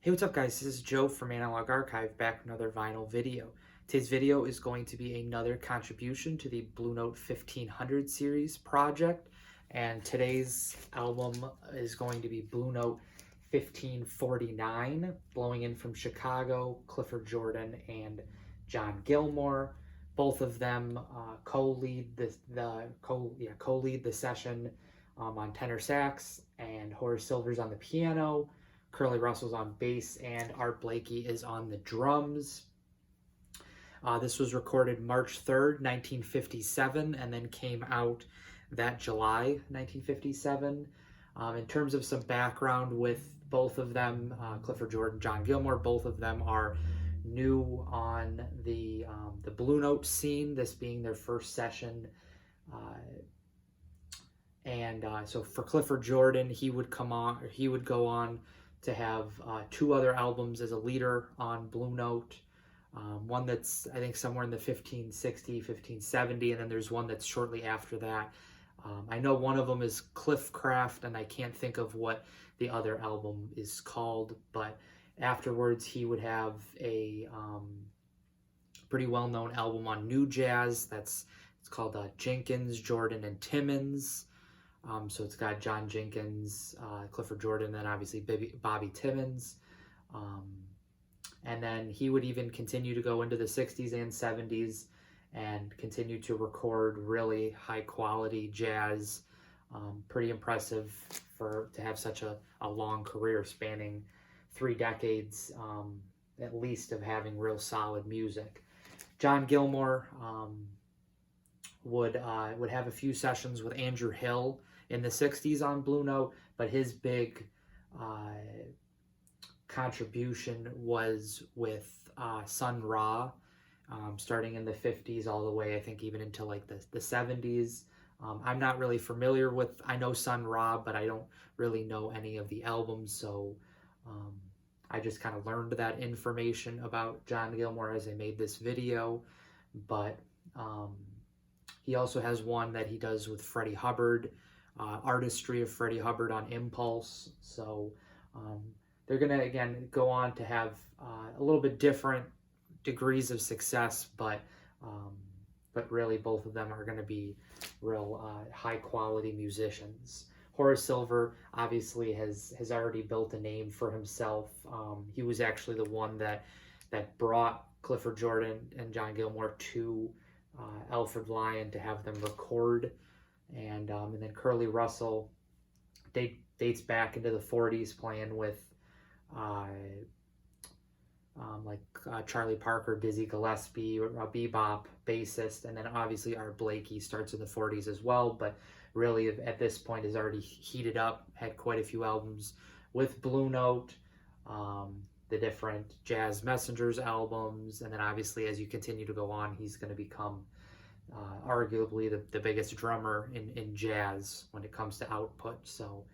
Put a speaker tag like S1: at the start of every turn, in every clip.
S1: Hey, what's up guys? This is Joe from Analog Archive back with another vinyl video. Today's video is going to be another contribution to the Blue Note 1500 series project, and today's album is going to be Blue Note 1549, blowing in from Chicago, Clifford Jordan and John Gilmore. Both of them co-lead the session on tenor sax, and Horace Silver's on the piano. Curly Russell's on bass, and Art Blakey is on the drums. This was recorded March 3rd, 1957, and then came out that July 1957. In terms of some background with both of them, Clifford Jordan, John Gilmore, both of them are new on the Blue Note scene, this being their first session. So for Clifford Jordan, he would go on to have two other albums as a leader on Blue Note. One that's, I think, somewhere in the 1560, 1570, and then there's one that's shortly after that. I know one of them is Cliffcraft, and I can't think of what the other album is called, but afterwards he would have a pretty well-known album on new jazz. It's called Jenkins, Jordan, and Timmons. So it's got John Jenkins, Clifford Jordan, then obviously Bobby Timmons. And then he would even continue to go into the 60s and 70s and continue to record really high quality jazz. Pretty impressive to have such a long career spanning 3 decades, at least, of having real solid music. John Gilmore would have a few sessions with Andrew Hill in the 60s on Blue Note, but his big contribution was with Sun Ra, starting in the 50s all the way, I think, even into like the 70s. I'm not really familiar with, I know Sun Ra, but I don't really know any of the albums, so I just kind of learned that information about John Gilmore as I made this video. But he also has one that he does with Freddie Hubbard, Artistry of Freddie Hubbard on Impulse. So they're going to, again, go on to have a little bit different degrees of success, but really both of them are going to be real high-quality musicians. Horace Silver obviously has already built a name for himself. He was actually the one that brought Clifford Jordan and John Gilmore to Alfred Lion to have them record. And then Curly Russell dates back into the 40s, playing with Charlie Parker, Dizzy Gillespie, a bebop bassist, and then obviously Art Blakey starts in the 40s as well, but really at this point is already heated up, had quite a few albums with Blue Note, the different Jazz Messengers albums, and then obviously as you continue to go on, he's going to become arguably the biggest drummer in jazz when it comes to output. So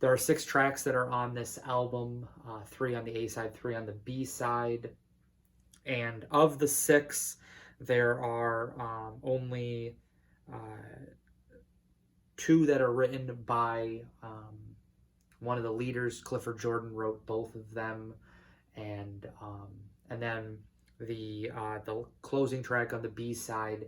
S1: there are 6 tracks that are on this album, 3 on the A side, 3 on the B side, and of the 6 there are only 2 that are written by one of the leaders. Clifford Jordan wrote both of them, and then the closing track on the B side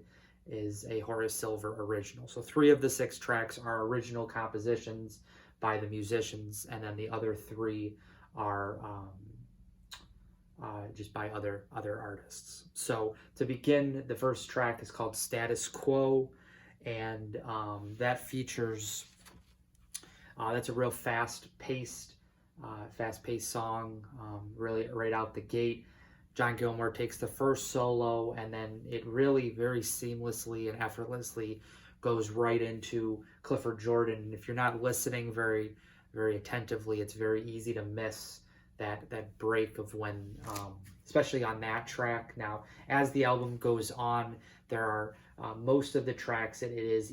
S1: is a Horace Silver original. So 3 of the 6 tracks are original compositions by the musicians, and then the other 3 are just by other artists. So to begin, the first track is called Status Quo, and that features that's a real fast-paced song, really right out the gate. John Gilmore takes the first solo, and then it really very seamlessly and effortlessly goes right into Clifford Jordan. And if you're not listening very, very attentively, it's very easy to miss that break of when, especially on that track. Now, as the album goes on, there are most of the tracks, and it is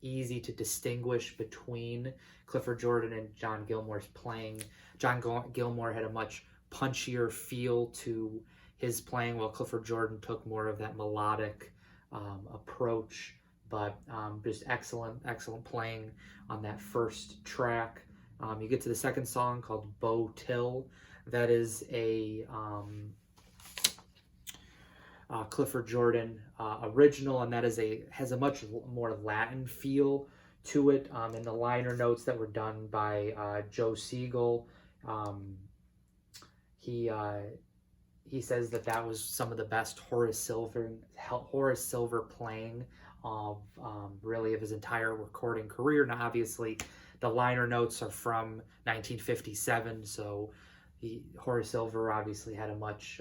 S1: easy to distinguish between Clifford Jordan and John Gilmore's playing. John Gilmore had a much punchier feel to his playing, while Clifford Jordan took more of that melodic approach. But just excellent playing on that first track. You get to the second song called Bow Till. That is a Clifford Jordan original, and that is has a much more Latin feel to it. And the liner notes that were done by Joe Siegel, um, he he says that that was some of the best Horace Silver playing of really of his entire recording career. Now, obviously, the liner notes are from 1957, so Horace Silver obviously had a much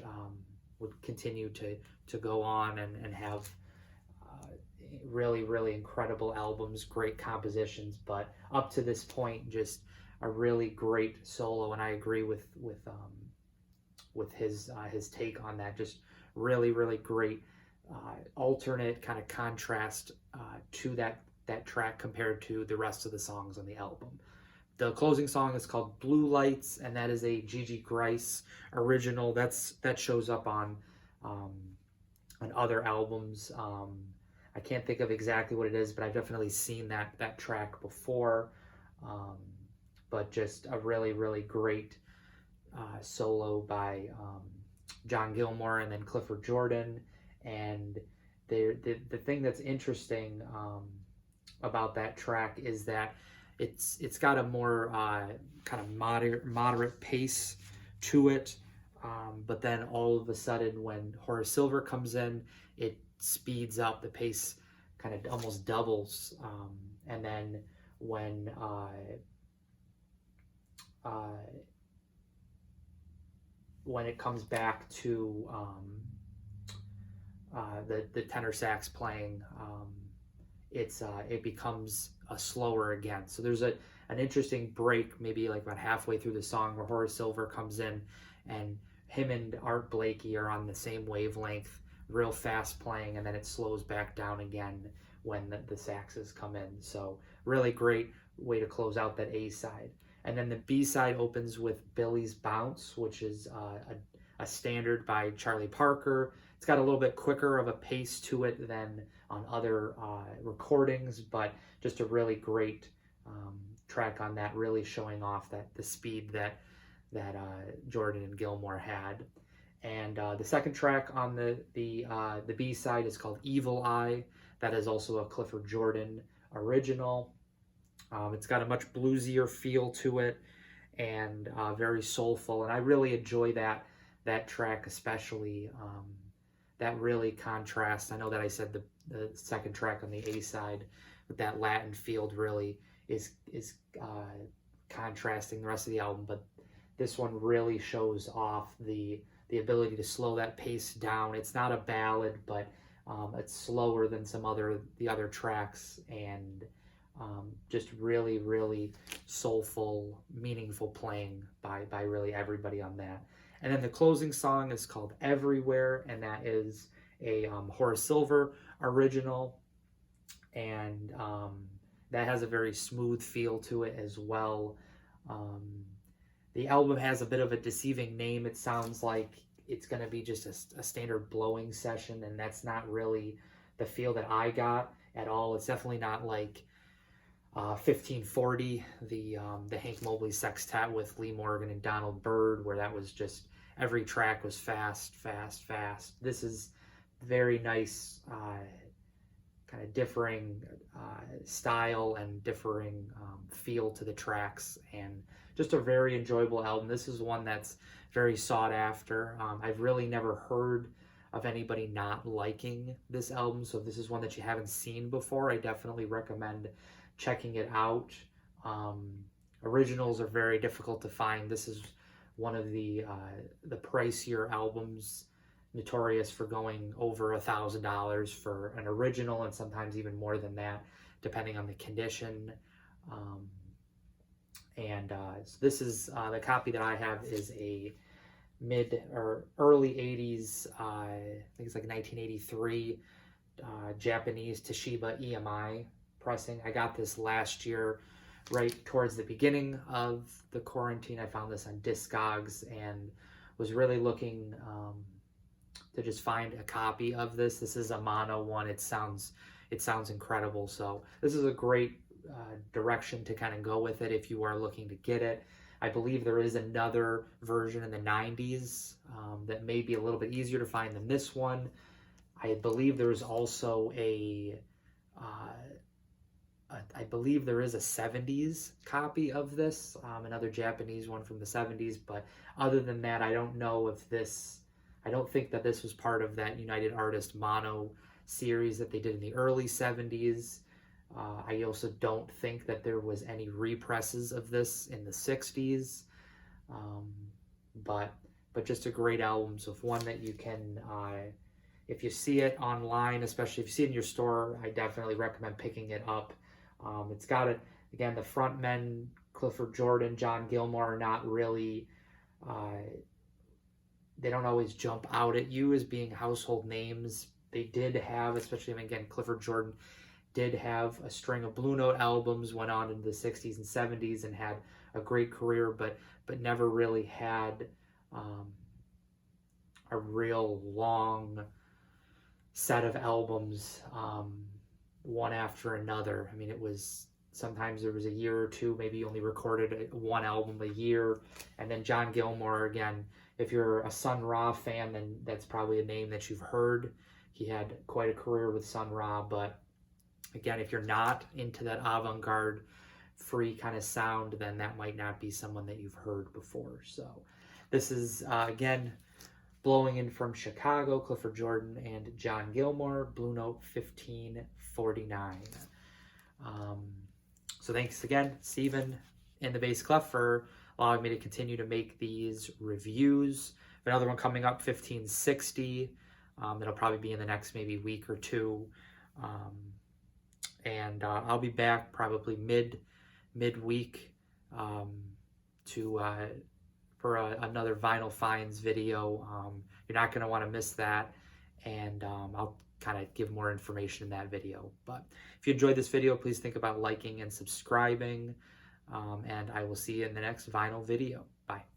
S1: would continue to go on and have really, really incredible albums, great compositions, but up to this point, just a really great solo. And I agree with his take on that. Just really, really great alternate kind of contrast to that track compared to the rest of the songs on the album. The closing song is called Blue Lights, and that is a Gigi Grice original. That shows up on other albums. I can't think of exactly what it is, but I've definitely seen that track before. But just a really, really great solo by John Gilmore and then Clifford Jordan. And the thing that's interesting about that track is that it's got a more kind of moderate pace to it, but then all of a sudden when Horace Silver comes in, it speeds up. The pace kind of almost doubles, and then when it comes back to the tenor sax playing, it becomes slower again. So there's an interesting break, maybe like about halfway through the song, where Horace Silver comes in, and him and Art Blakey are on the same wavelength, real fast playing, and then it slows back down again when the saxes come in. So really great way to close out that A side. And then the B side opens with Billy's Bounce, which is a standard by Charlie Parker. It's got a little bit quicker of a pace to it than on other recordings, but just a really great track on that, really showing off the speed that Jordan and Gilmore had. And the second track on the B side is called Evil Eye. That is also a Clifford Jordan original. It's got a much bluesier feel to it, and very soulful. And I really enjoy that track, especially. That really contrasts. I know that I said the second track on the A side with that Latin field really is contrasting the rest of the album, but this one really shows off the ability to slow that pace down. It's not a ballad, but it's slower than the other tracks, and just really, really soulful, meaningful playing by really everybody on that. And then the closing song is called Everywhere, and that is a Horace Silver original, and that has a very smooth feel to it as well. The album has a bit of a deceiving name. It sounds like it's going to be just a standard blowing session, and that's not really the feel that I got at all. It's definitely not like 1540, the Hank Mobley Sextet with Lee Morgan and Donald Byrd, where that was just every track was fast, fast, fast. This is very nice, kind of differing style and differing feel to the tracks, and just a very enjoyable album. This is one that's very sought after. I've really never heard of anybody not liking this album, so if this is one that you haven't seen before, I definitely recommend checking it out. Originals are very difficult to find. This is one of the pricier albums, notorious for going over $1,000 for an original, and sometimes even more than that, depending on the condition. So this is the copy that I have is a mid or early 80s, I think it's like 1983, Japanese Toshiba EMI pressing. I got this last year, right towards the beginning of the quarantine. I found this on Discogs and was really looking to just find a copy of this. This is a mono one. It sounds incredible. So this is a great direction to kind of go with it if you are looking to get it. I believe there is another version in the 90s that may be a little bit easier to find than this one. I believe there is also I believe there is a 70s copy of this, another Japanese one from the 70s, but other than that, I don't know if this, I don't think that this was part of that United Artists mono series that they did in the early 70s. I also don't think that there was any represses of this in the 60s, but just a great album. So if one that you can, if you see it online, especially if you see it in your store, I definitely recommend picking it up. It's got it again. The front men, Clifford Jordan, John Gilmore, are not really. They don't always jump out at you as being household names. They did have, especially again, Clifford Jordan did have a string of Blue Note albums, went on into the 60s and 70s and had a great career, but never really had a real long set of albums, one after another. I mean, it was sometimes there was a year or two, maybe only recorded one album a year. And then John Gilmore, again, if you're a Sun Ra fan, then that's probably a name that you've heard. He had quite a career with Sun Ra, but again, if you're not into that avant-garde free kind of sound, then that might not be someone that you've heard before. So this is, again, blowing in from Chicago, Clifford Jordan and John Gilmore, Blue Note 1549. So thanks again, Stephen in the Bass Clef, for allowing me to continue to make these reviews. Another one coming up, 1560. It'll probably be in the next maybe week or two. And I'll be back probably midweek for another vinyl finds video. You're not going to want to miss that, and I'll kind of give more information in that video. But if you enjoyed this video, please think about liking and subscribing, and I will see you in the next vinyl video. Bye.